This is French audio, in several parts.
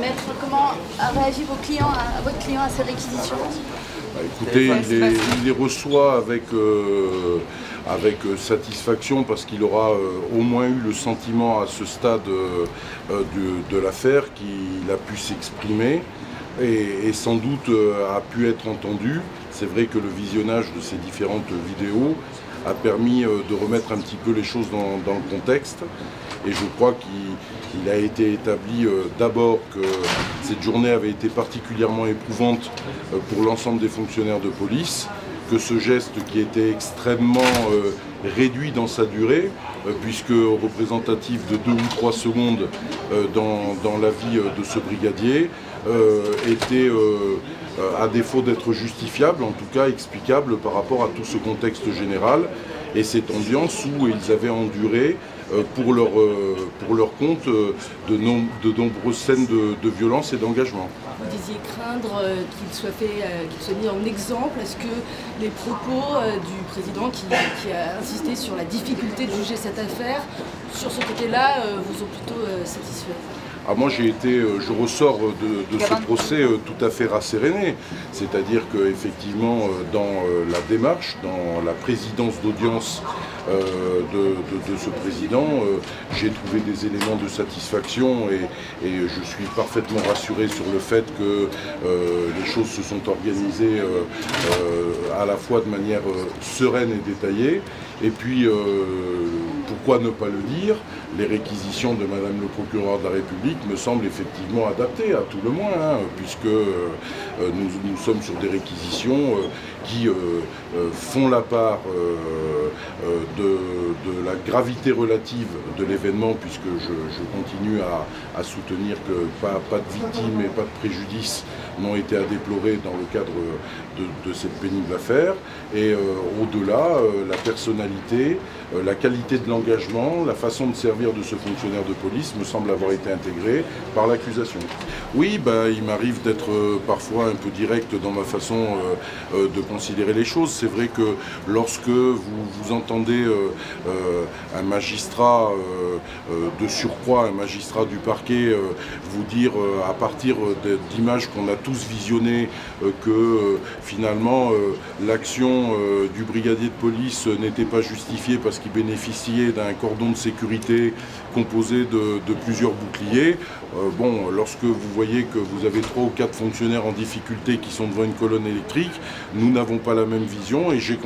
Maître, comment a réagi votre client à ces réquisitions? Écoutez, il les reçoit avec satisfaction parce qu'il aura au moins eu le sentiment à ce stade de l'affaire qu'il a pu s'exprimer et sans doute a pu être entendu. C'est vrai que le visionnage de ces différentes vidéos a permis de remettre un petit peu les choses dans le contexte. Et je crois qu'il a été établi d'abord que cette journée avait été particulièrement éprouvante pour l'ensemble des fonctionnaires de police, que ce geste qui était extrêmement réduit dans sa durée, puisque représentatif de 2 ou 3 secondes dans la vie de ce brigadier, était, à défaut d'être justifiable, en tout cas explicable par rapport à tout ce contexte général et cette ambiance où ils avaient enduré pour leur compte de nombreuses scènes de violence et d'engagement. Vous disiez craindre qu'il soit mis en exemple. Est-ce que les propos du président qui a insisté sur la difficulté de juger cette affaire, sur ce côté-là, vous ont plutôt satisfait? Moi je ressors de ce procès tout à fait rasséréné, c'est-à-dire qu'effectivement dans la démarche, dans la présidence d'audience de ce président, j'ai trouvé des éléments de satisfaction et je suis parfaitement rassuré sur le fait que les choses se sont organisées à la fois de manière sereine et détaillée. Et puis, pourquoi ne pas le dire, les réquisitions de Madame le procureur de la République me semblent effectivement adaptées, à tout le moins, puisque nous sommes sur des réquisitions qui font la part de la gravité relative de l'événement, puisque je continue à soutenir que pas de victimes et pas de préjudices n'ont été à déplorer dans le cadre de cette pénible affaire. Et au-delà, la personnalité, la qualité de l'engagement, la façon de servir de ce fonctionnaire de police me semble avoir été intégrée par l'accusation. Oui, il m'arrive d'être parfois un peu direct dans ma façon de considérer les choses. C'est vrai que lorsque vous entendez un magistrat de surcroît, un magistrat du parquet, vous dire à partir d'images qu'on a tous visionnées que finalement l'action du brigadier de police n'était pas justifiée parce qu'il bénéficiait d'un cordon de sécurité composé de plusieurs boucliers. Lorsque vous voyez que vous avez 3 ou 4 fonctionnaires en difficulté qui sont devant une colonne électrique, nous n'avons pas la même vision et j'ai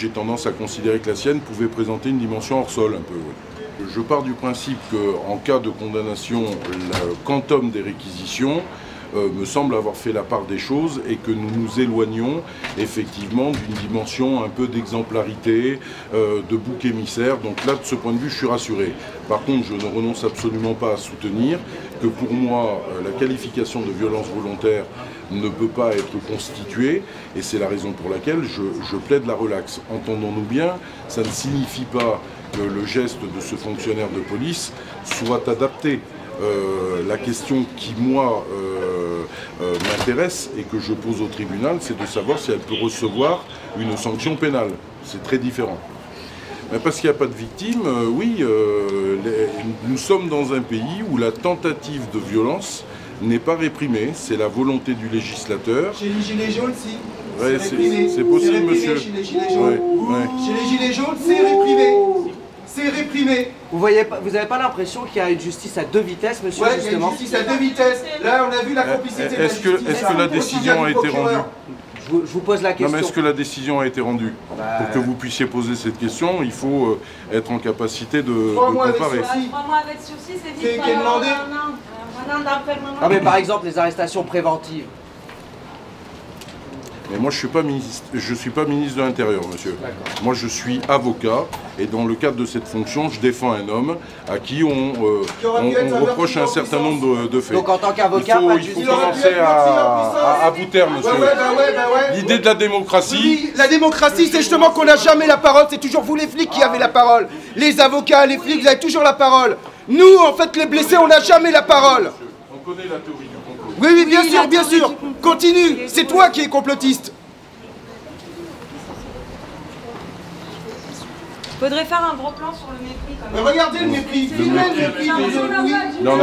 tendance à considérer que la sienne pouvait présenter une dimension hors sol un peu. Oui. Je pars du principe qu'en cas de condamnation, le quantum des réquisitions me semble avoir fait la part des choses et que nous nous éloignons effectivement d'une dimension un peu d'exemplarité, de bouc émissaire. Donc là, de ce point de vue, je suis rassuré. Par contre, je ne renonce absolument pas à soutenir que pour moi, la qualification de violence volontaire ne peut pas être constituée et c'est la raison pour laquelle je plaide la relaxe. Entendons-nous bien, ça ne signifie pas que le geste de ce fonctionnaire de police soit adapté. La question qui, moi, m'intéresse et que je pose au tribunal, c'est de savoir si elle peut recevoir une sanction pénale. C'est très différent. Mais parce qu'il n'y a pas de victimes, oui, nous sommes dans un pays où la tentative de violence n'est pas réprimée. C'est la volonté du législateur. Chez les Gilets jaunes, si. Ouais, c'est possible, monsieur. Chez les Gilets jaunes, Chez les Gilets jaunes, c'est réprimé. C'est réprimé. Vous n'avez pas l'impression qu'il y a une justice à 2 vitesses, monsieur, ouais, justement? Il y a une justice à 2 vitesses. Là, on a vu la complicité de la justice. Est-ce que la décision a été rendue? Je vous pose la question. Non, mais est-ce que la décision a été rendue? Pour que vous puissiez poser cette question, il faut être en capacité de comparer. 3 mois avec sursis, c'est vite. C'est demandé. Un an d'enfermement. Ah, mais par exemple, les arrestations préventives. Mais moi, je suis pas ministre de l'Intérieur, monsieur. Moi, je suis avocat, et dans le cadre de cette fonction, je défends un homme à qui on reproche un certain nombre de faits. Donc, en tant qu'avocat, il faut commencer à bout terme, monsieur. L'idée de la démocratie... Oui, la démocratie, c'est justement qu'on n'a jamais la parole. C'est toujours vous, les flics, qui avez la parole. Les avocats, les flics, vous avez toujours la parole. Nous, en fait, les blessés, on n'a jamais la parole. On connaît la théorie du complot. Oui, oui, bien sûr, bien sûr. Continue, c'est toi qui es complotiste. Faudrait faire un gros plan sur le mépris quand même. Mais regardez le mépris, filmez le mépris de oui. Non,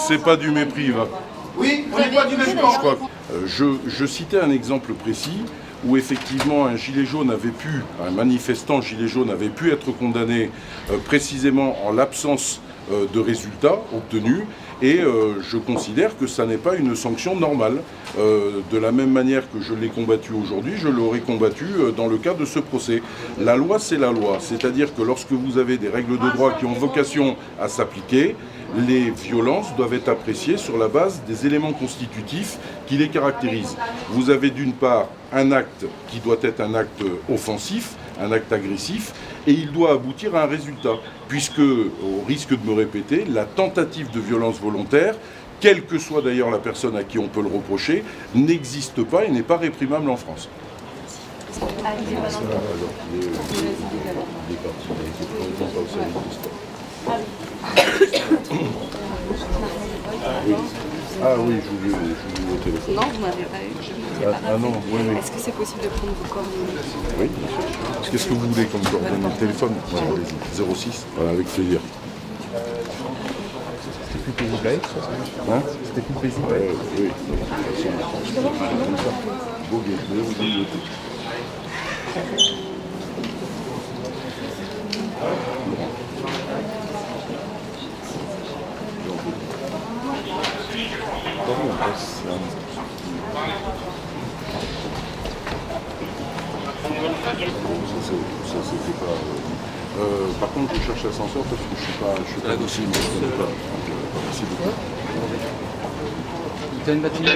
c'est pas du mépris, va. Oui, on n'est pas du même camp. Je crois que, je citais un exemple précis où effectivement un manifestant gilet jaune avait pu être condamné précisément en l'absence de résultats obtenus, et je considère que ça n'est pas une sanction normale. De la même manière que je l'ai combattu aujourd'hui, je l'aurais combattu dans le cas de ce procès. La loi, c'est la loi, c'est-à-dire que lorsque vous avez des règles de droit qui ont vocation à s'appliquer, les violences doivent être appréciées sur la base des éléments constitutifs qui les caractérisent. Vous avez d'une part un acte qui doit être un acte offensif, un acte agressif, et il doit aboutir à un résultat, puisque, au risque de me répéter, la tentative de violence volontaire, quelle que soit d'ailleurs la personne à qui on peut le reprocher, n'existe pas et n'est pas réprimable en France. Ah oui, je vous ai au téléphone. Non, vous m'avez pas eu. Ah non, oui, oui. Est-ce que c'est possible de prendre vos coordonnées? Oui, bien sûr. Qu'est-ce que vous voulez comme coordonnée? Le téléphone? Voilà, allez-y. 06. Voilà, avec plaisir. C'était plus paisible avec ça? Hein? C'était plus paisible. Oui. Comme ça. Beau gay, vous avez noté. Ça c'était pas. Par contre, je cherche l'ascenseur parce que je suis pas possible. Merci beaucoup. T'as une bâtiment?